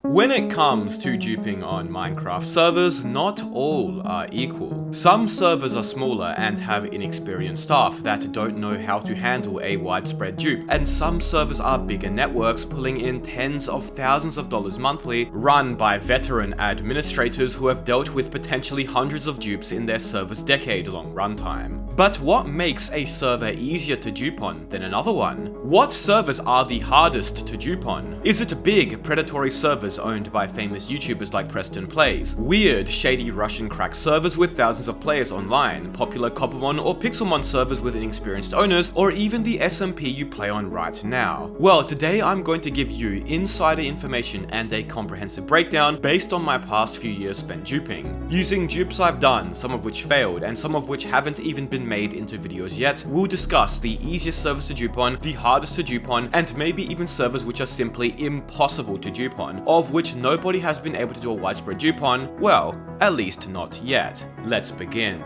When it comes to duping on Minecraft servers, not all are equal. Some servers are smaller and have inexperienced staff that don't know how to handle a widespread dupe, and some servers are bigger networks pulling in tens of thousands of dollars monthly, run by veteran administrators who have dealt with potentially hundreds of dupes in their server's decade-long runtime. But what makes a server easier to dupe on than another one? What servers are the hardest to dupe on? Is it big, predatory servers owned by famous YouTubers like Preston Plays, weird, shady Russian crack servers with thousands of players online, popular Coppermon or Pixelmon servers with inexperienced owners, or even the SMP you play on right now? Well, today I'm going to give you insider information and a comprehensive breakdown based on my past few years spent duping. Using dupes I've done, some of which failed and some of which haven't even been made into videos yet, we'll discuss the easiest servers to dupe on, the hardest to dupe on, and maybe even servers which are simply impossible to dupe on, of which nobody has been able to do a widespread dupe on, well, at least not yet. Let's begin.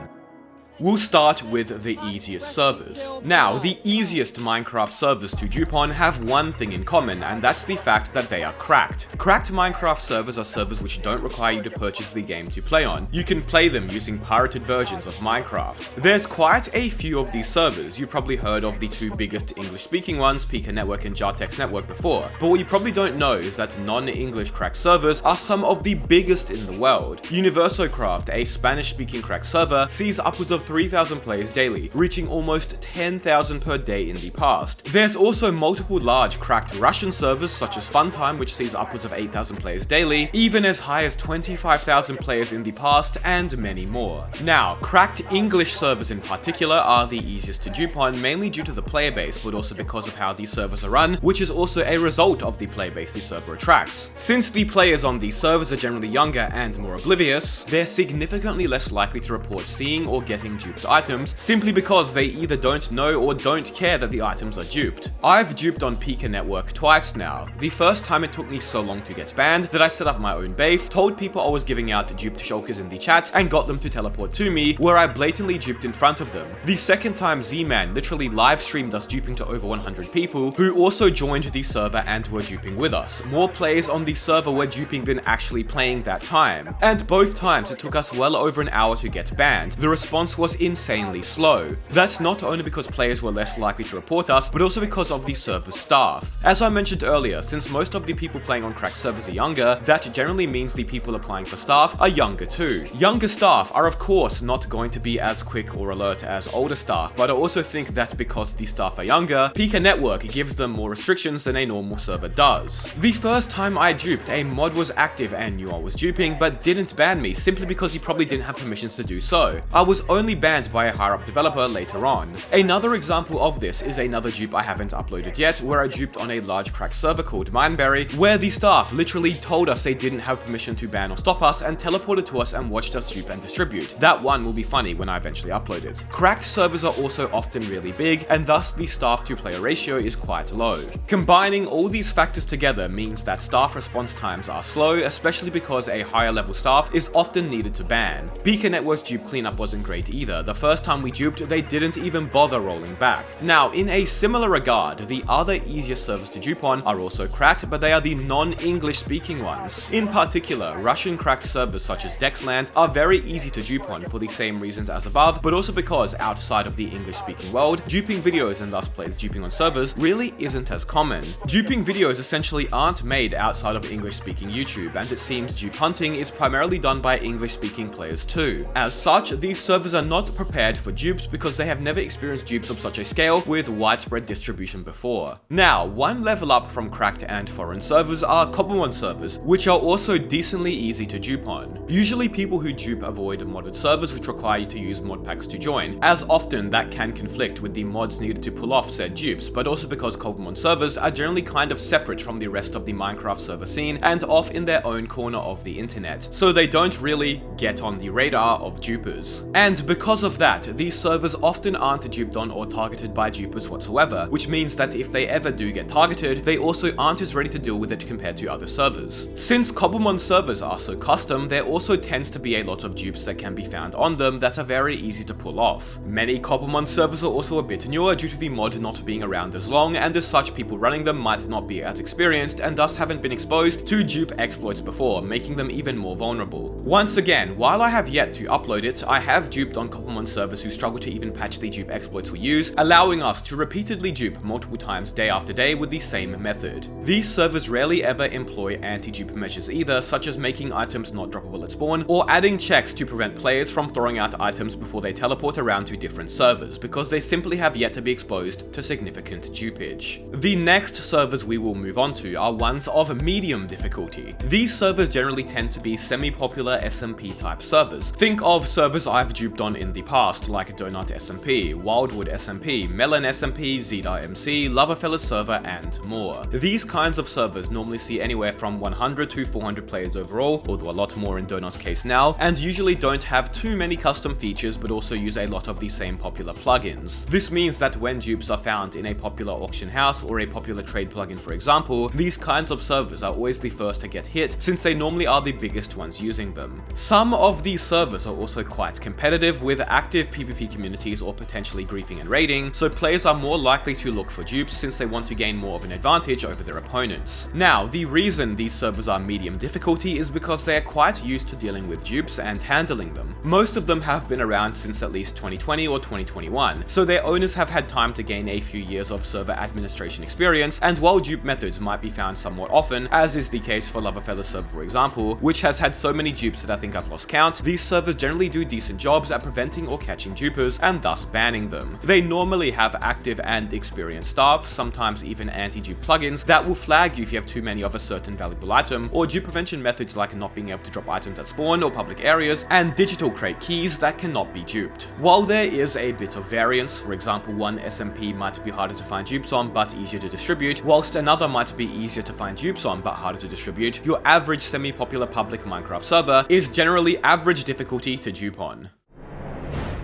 We'll start with the easiest servers. Now, the easiest Minecraft servers to dupe on have one thing in common, and that's the fact that they are cracked. Cracked Minecraft servers are servers which don't require you to purchase the game to play on. You can play them using pirated versions of Minecraft. There's quite a few of these servers. You've probably heard of the two biggest English-speaking ones, Pika Network and Jartex Network, before. But what you probably don't know is that non-English cracked servers are some of the biggest in the world. Universocraft, a Spanish-speaking cracked server, sees upwards of 3,000 players daily, reaching almost 10,000 per day in the past. There's also multiple large cracked Russian servers such as Funtime, which sees upwards of 8,000 players daily, even as high as 25,000 players in the past, and many more. Now, cracked English servers in particular are the easiest to dupe on, mainly due to the player base, but also because of how these servers are run, which is also a result of the player base the server attracts. Since the players on these servers are generally younger and more oblivious, they're significantly less likely to report seeing or getting duped items, simply because they either don't know or don't care that the items are duped. I've duped on Pika Network twice now. The first time it took me so long to get banned that I set up my own base, told people I was giving out duped shulkers in the chat, and got them to teleport to me, where I blatantly duped in front of them. The second time, Z-Man literally live streamed us duping to over 100 people, who also joined the server and were duping with us. More players on the server were duping than actually playing that time. And both times it took us well over an hour to get banned. The response was insanely slow. That's not only because players were less likely to report us, but also because of the server's staff. As I mentioned earlier, since most of the people playing on cracked servers are younger, that generally means the people applying for staff are younger too. Younger staff are of course not going to be as quick or alert as older staff, but I also think that because the staff are younger, Pika Network gives them more restrictions than a normal server does. The first time I duped, a mod was active and knew I was duping, but didn't ban me simply because he probably didn't have permissions to do so. I was only banned by a higher up developer later on. Another example of this is another dupe I haven't uploaded yet, where I duped on a large cracked server called Mineberry, where the staff literally told us they didn't have permission to ban or stop us and teleported to us and watched us dupe and distribute. That one will be funny when I eventually upload it. Cracked servers are also often really big, and thus the staff to player ratio is quite low. Combining all these factors together means that staff response times are slow, especially because a higher level staff is often needed to ban. Pika Network's dupe cleanup wasn't great either. The first time we duped, they didn't even bother rolling back. Now, in a similar regard, the other easiest servers to dupe on are also cracked, but they are the non-English speaking ones. In particular, Russian cracked servers such as Dexland are very easy to dupe on for the same reasons as above, but also because outside of the English speaking world, duping videos and thus players duping on servers really isn't as common. Duping videos essentially aren't made outside of English speaking YouTube, and it seems dupe hunting is primarily done by English speaking players too. As such, these servers are not prepared for dupes because they have never experienced dupes of such a scale with widespread distribution before. Now, one level up from cracked and foreign servers are Coppermon servers, which are also decently easy to dupe on. Usually people who dupe avoid modded servers which require you to use mod packs to join, as often that can conflict with the mods needed to pull off said dupes, but also because Coppermon servers are generally kind of separate from the rest of the Minecraft server scene and off in their own corner of the internet, so they don't really get on the radar of dupers. And because Because of that, these servers often aren't duped on or targeted by dupers whatsoever, which means that if they ever do get targeted, they also aren't as ready to deal with it compared to other servers. Since Cobblemon servers are so custom, there also tends to be a lot of dupes that can be found on them that are very easy to pull off. Many Cobblemon servers are also a bit newer due to the mod not being around as long, and as such people running them might not be as experienced and thus haven't been exposed to dupe exploits before, making them even more vulnerable. Once again, while I have yet to upload it, I have duped on Cobblemon servers who struggle to even patch the dupe exploits we use, allowing us to repeatedly dupe multiple times day after day with the same method. These servers rarely ever employ anti-dupe measures either, such as making items not droppable at spawn, or adding checks to prevent players from throwing out items before they teleport around to different servers, because they simply have yet to be exposed to significant dupage. The next servers we will move on to are ones of medium difficulty. These servers generally tend to be semi-popular SMP type servers. Think of servers I've duped on in the past, like Donut SMP, Wildwood SMP, Melon SMP, Zeta MC, Loverfella server, and more. These kinds of servers normally see anywhere from 100 to 400 players overall, although a lot more in Donut's case now, and usually don't have too many custom features but also use a lot of the same popular plugins. This means that when dupes are found in a popular auction house or a popular trade plugin for example, these kinds of servers are always the first to get hit since they normally are the biggest ones using them. Some of these servers are also quite competitive with active PvP communities or potentially griefing and raiding, so players are more likely to look for dupes since they want to gain more of an advantage over their opponents. Now, the reason these servers are medium difficulty is because they are quite used to dealing with dupes and handling them. Most of them have been around since at least 2020 or 2021, so their owners have had time to gain a few years of server administration experience, and while dupe methods might be found somewhat often, as is the case for Loverfella server for example, which has had so many dupes that I think I've lost count, these servers generally do decent jobs at preventing or catching dupers and thus banning them. They normally have active and experienced staff, sometimes even anti-dupe plugins that will flag you if you have too many of a certain valuable item, or dupe prevention methods like not being able to drop items at spawn or public areas, and digital crate keys that cannot be duped. While there is a bit of variance, for example one SMP might be harder to find dupes on but easier to distribute, whilst another might be easier to find dupes on but harder to distribute, your average semi-popular public Minecraft server is generally average difficulty to dupe on.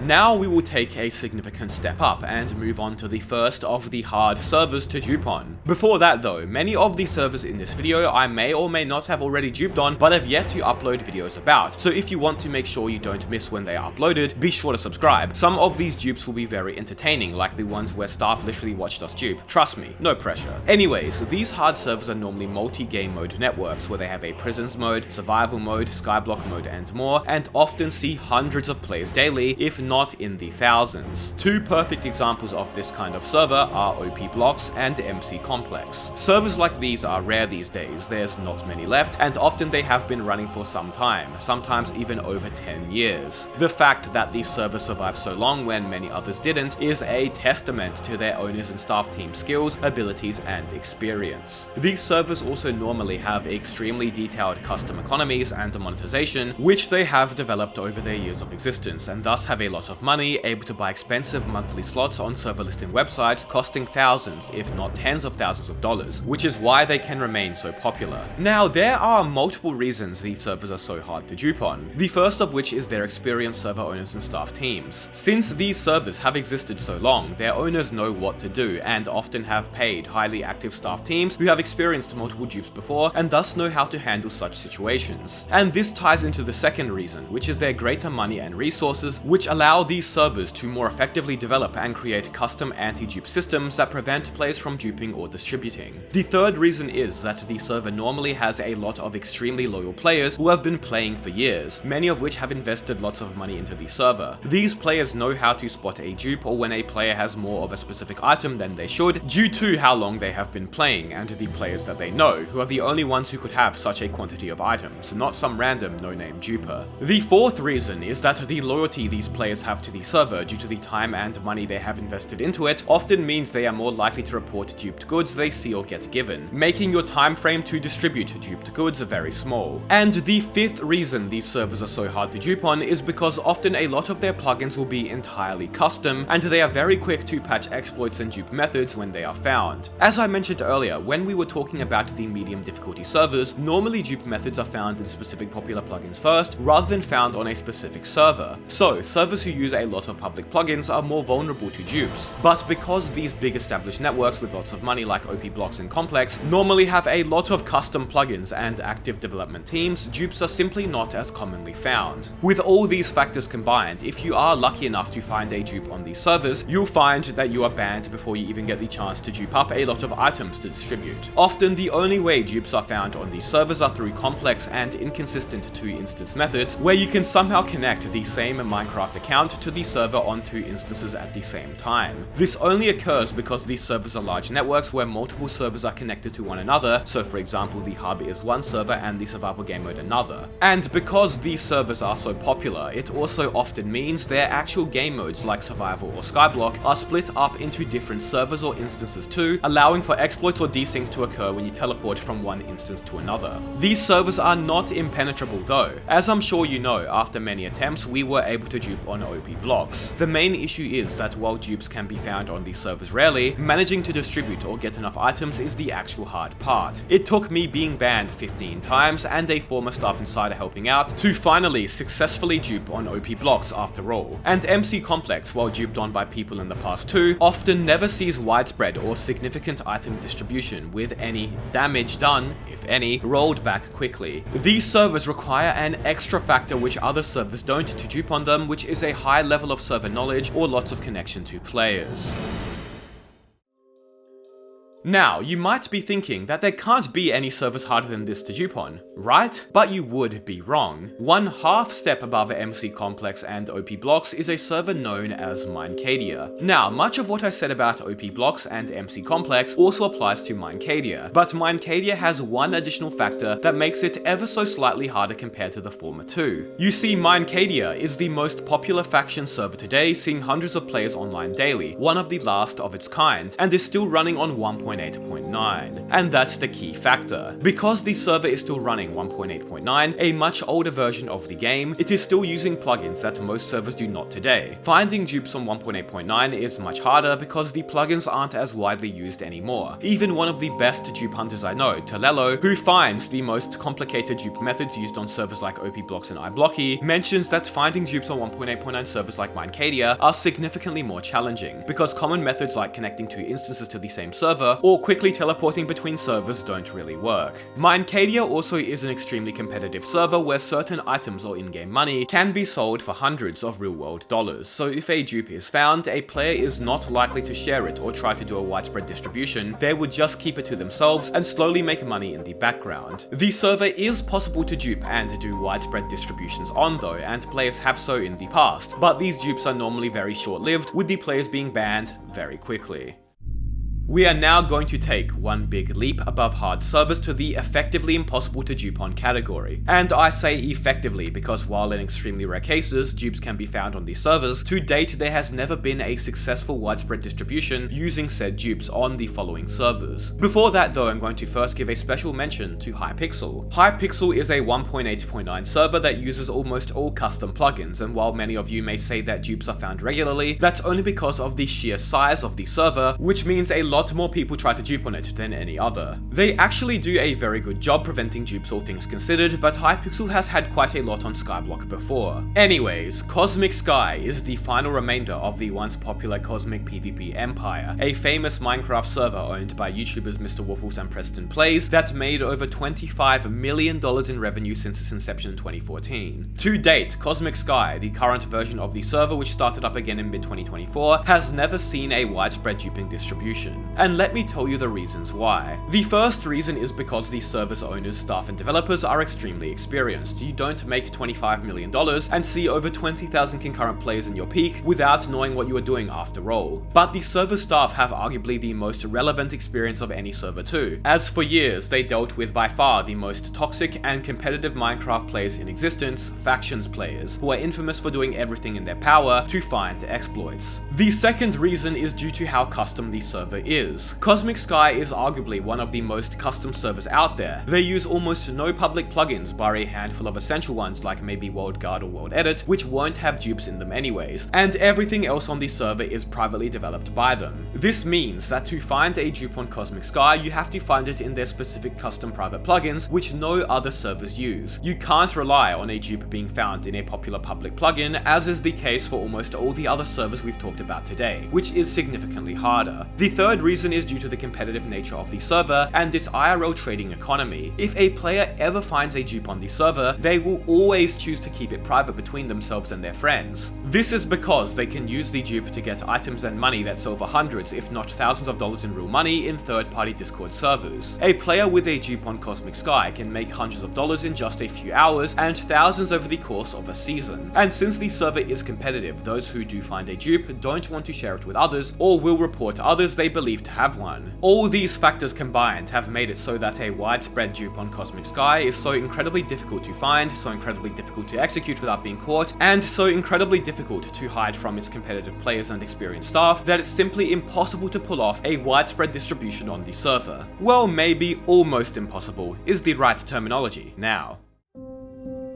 Now we will take a significant step up and move on to the first of the hard servers to dupe on. Before that though, many of the servers in this video I may or may not have already duped on but have yet to upload videos about, so if you want to make sure you don't miss when they are uploaded, be sure to subscribe. Some of these dupes will be very entertaining, like the ones where staff literally watched us dupe. Trust me, no pressure. Anyways, these hard servers are normally multi-game mode networks where they have a prisons mode, survival mode, skyblock mode and more, and often see hundreds of players daily, if not in the thousands. Two perfect examples of this kind of server are OP Blocks and MC Complex. Servers like these are rare these days, there's not many left, and often they have been running for some time, sometimes even over 10 years. The fact that these servers survived so long when many others didn't is a testament to their owners and staff team skills, abilities, and experience. These servers also normally have extremely detailed custom economies and monetization, which they have developed over their years of existence, and thus have a lot of money, able to buy expensive monthly slots on server listing websites costing thousands, if not tens of thousands of dollars, which is why they can remain so popular. Now, there are multiple reasons these servers are so hard to dupe on, the first of which is their experienced server owners and staff teams. Since these servers have existed so long, their owners know what to do and often have paid highly active staff teams who have experienced multiple dupes before and thus know how to handle such situations. And this ties into the second reason, which is their greater money and resources, which allow these servers to more effectively develop and create custom anti-dupe systems that prevent players from duping or distributing. The third reason is that the server normally has a lot of extremely loyal players who have been playing for years, many of which have invested lots of money into the server. These players know how to spot a dupe or when a player has more of a specific item than they should, due to how long they have been playing and the players that they know, who are the only ones who could have such a quantity of items, not some random no-name duper. The fourth reason is that the loyalty these players have to the server due to the time and money they have invested into it often means they are more likely to report duped goods they see or get given, making your time frame to distribute duped goods very small. And the fifth reason these servers are so hard to dupe on is because often a lot of their plugins will be entirely custom, and they are very quick to patch exploits and dupe methods when they are found. As I mentioned earlier, when we were talking about the medium difficulty servers, normally dupe methods are found in specific popular plugins first, rather than found on a specific server. So, servers who use a lot of public plugins are more vulnerable to dupes. But because these big established networks with lots of money like OP Blocks and Complex normally have a lot of custom plugins and active development teams, dupes are simply not as commonly found. With all these factors combined, if you are lucky enough to find a dupe on these servers, you'll find that you are banned before you even get the chance to dupe up a lot of items to distribute. Often the only way dupes are found on these servers are through complex and inconsistent 2-instance methods, where you can somehow connect the same Minecraft account to the server on 2 instances at the same time. This only occurs because these servers are large networks where multiple servers are connected to one another, so for example the hub is one server and the survival game mode another. And because these servers are so popular, it also often means their actual game modes like survival or skyblock are split up into different servers or instances too, allowing for exploits or desync to occur when you teleport from one instance to another. These servers are not impenetrable though. As I'm sure you know, after many attempts we were able to dupe on OP Blocks. The main issue is that while dupes can be found on these servers rarely, managing to distribute or get enough items is the actual hard part. It took me being banned 15 times and a former staff insider helping out to finally successfully dupe on OP Blocks after all. And MC Complex, while duped on by people in the past too, often never sees widespread or significant item distribution, with any damage done, if any, rolled back quickly. These servers require an extra factor which other servers don't to dupe on them, which is a high level of server knowledge or lots of connection to players. Now, you might be thinking that there can't be any servers harder than this to dupe on, right? But you would be wrong. One half step above MC Complex and OP Blocks is a server known as Minecadia. Now, much of what I said about OP Blocks and MC Complex also applies to Minecadia, but Minecadia has one additional factor that makes it ever so slightly harder compared to the former two. You see, Minecadia is the most popular faction server today, seeing hundreds of players online daily, one of the last of its kind, and is still running on 1.8.9. And that's the key factor. Because the server is still running 1.8.9, a much older version of the game, it is still using plugins that most servers do not today. Finding dupes on 1.8.9 is much harder because the plugins aren't as widely used anymore. Even one of the best dupe hunters I know, Talelo, who finds the most complicated dupe methods used on servers like OP Blocks and iBlocky, mentions that finding dupes on 1.8.9 servers like Minecadia are significantly more challenging, because common methods like connecting 2 instances to the same server or quickly teleporting between servers don't really work. Minecadia also is an extremely competitive server where certain items or in-game money can be sold for hundreds of real-world dollars, so if a dupe is found, a player is not likely to share it or try to do a widespread distribution. They would just keep it to themselves and slowly make money in the background. The server is possible to dupe and do widespread distributions on though, and players have so in the past, but these dupes are normally very short-lived, with the players being banned very quickly. We are now going to take one big leap above hard servers to the effectively impossible to dupe on category. And I say effectively because while in extremely rare cases dupes can be found on these servers, to date there has never been a successful widespread distribution using said dupes on the following servers. Before that though, I'm going to first give a special mention to Hypixel. Hypixel is a 1.8.9 server that uses almost all custom plugins, and while many of you may say that dupes are found regularly, that's only because of the sheer size of the server, which means a lot more people try to dupe on it than any other. They actually do a very good job preventing dupes, all things considered, but Hypixel has had quite a lot on Skyblock before. Anyways, Cosmic Sky is the final remainder of the once popular Cosmic PvP empire, a famous Minecraft server owned by YouTubers Mr. Waffles and Preston Plays that made over $25 million in revenue since its inception in 2014. To date, Cosmic Sky, the current version of the server which started up again in mid-2024, has never seen a widespread duping distribution. And let me tell you the reasons why. The first reason is because the server's owners, staff and developers are extremely experienced. You don't make $25 million and see over 20,000 concurrent players in your peak without knowing what you are doing after all. But the server staff have arguably the most relevant experience of any server too, as for years they dealt with by far the most toxic and competitive Minecraft players in existence, factions players, who are infamous for doing everything in their power to find exploits. The second reason is due to how custom the server is. is. Cosmic Sky is arguably one of the most custom servers out there. They use almost no public plugins bar a handful of essential ones like maybe World Guard or World Edit, which won't have dupes in them anyways, and everything else on the server is privately developed by them. This means that to find a dupe on Cosmic Sky, you have to find it in their specific custom private plugins, which no other servers use. You can't rely on a dupe being found in a popular public plugin, as is the case for almost all the other servers we've talked about today, which is significantly harder. The third reason is due to the competitive nature of the server and its IRL trading economy. If a player ever finds a dupe on the server, they will always choose to keep it private between themselves and their friends. This is because they can use the dupe to get items and money that sell for hundreds if not thousands of dollars in real money in third-party Discord servers. A player with a dupe on Cosmic Sky can make hundreds of dollars in just a few hours and thousands over the course of a season. And since the server is competitive, those who do find a dupe don't want to share it with others or will report others they believe to have one. All these factors combined have made it so that a widespread dupe on Cosmic Sky is so incredibly difficult to find, so incredibly difficult to execute without being caught, and so incredibly difficult to hide from its competitive players and experienced staff that it's simply impossible to pull off a widespread distribution on the server. Well, maybe almost impossible is the right terminology now.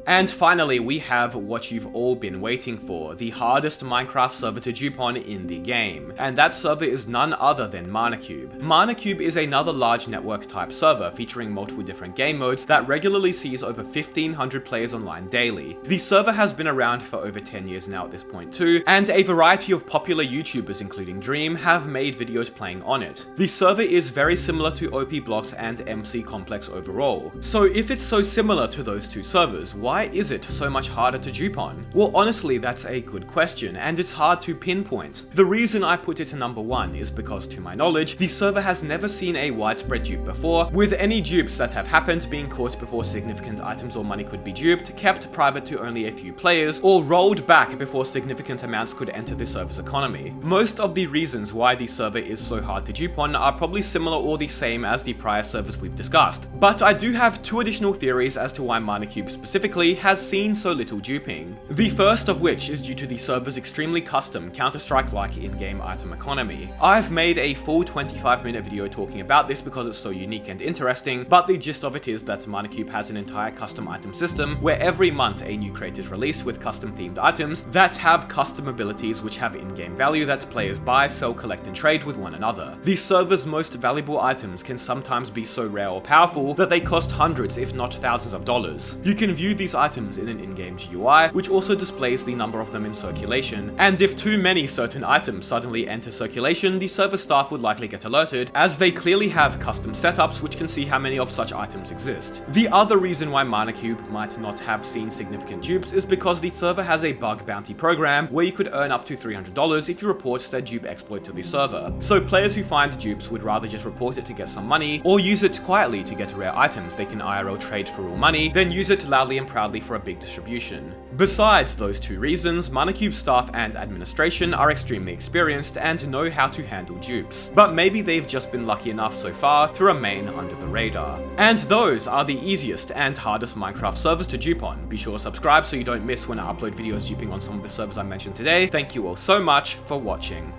And finally, we have what you've all been waiting for, the hardest Minecraft server to dupe on in the game. And that server is none other than ManaCube. ManaCube is another large network type server featuring multiple different game modes that regularly sees over 1,500 players online daily. The server has been around for over 10 years now at this point too, and a variety of popular YouTubers including Dream have made videos playing on it. The server is very similar to OP Blocks and MC Complex overall. So if it's so similar to those two servers, why is it so much harder to dupe on? Well, honestly, that's a good question, and it's hard to pinpoint. The reason I put it to number 1 is because, to my knowledge, the server has never seen a widespread dupe before, with any dupes that have happened being caught before significant items or money could be duped, kept private to only a few players, or rolled back before significant amounts could enter the server's economy. Most of the reasons why the server is so hard to dupe on are probably similar or the same as the prior servers we've discussed, but I do have 2 additional theories as to why ManaCube specifically has seen so little duping. The first of which is due to the server's extremely custom Counter-Strike-like in-game item economy. I've made a full 25-minute video talking about this because it's so unique and interesting, but the gist of it is that ManaCube has an entire custom item system where every month a new crate is released with custom themed items that have custom abilities which have in-game value that players buy, sell, collect and trade with one another. The server's most valuable items can sometimes be so rare or powerful that they cost hundreds if not thousands of dollars. You can view these items in an in-game GUI, which also displays the number of them in circulation, and if too many certain items suddenly enter circulation, the server staff would likely get alerted, as they clearly have custom setups which can see how many of such items exist. The other reason why ManaCube might not have seen significant dupes is because the server has a bug bounty program where you could earn up to $300 if you report said dupe exploit to the server. So players who find dupes would rather just report it to get some money, or use it quietly to get rare items they can IRL trade for real money, then use it loudly and proudly for a big distribution. Besides those 2 reasons, ManaCube staff and administration are extremely experienced and know how to handle dupes, but maybe they've just been lucky enough so far to remain under the radar. And those are the easiest and hardest Minecraft servers to dupe on. Be sure to subscribe so you don't miss when I upload videos duping on some of the servers I mentioned today. Thank you all so much for watching.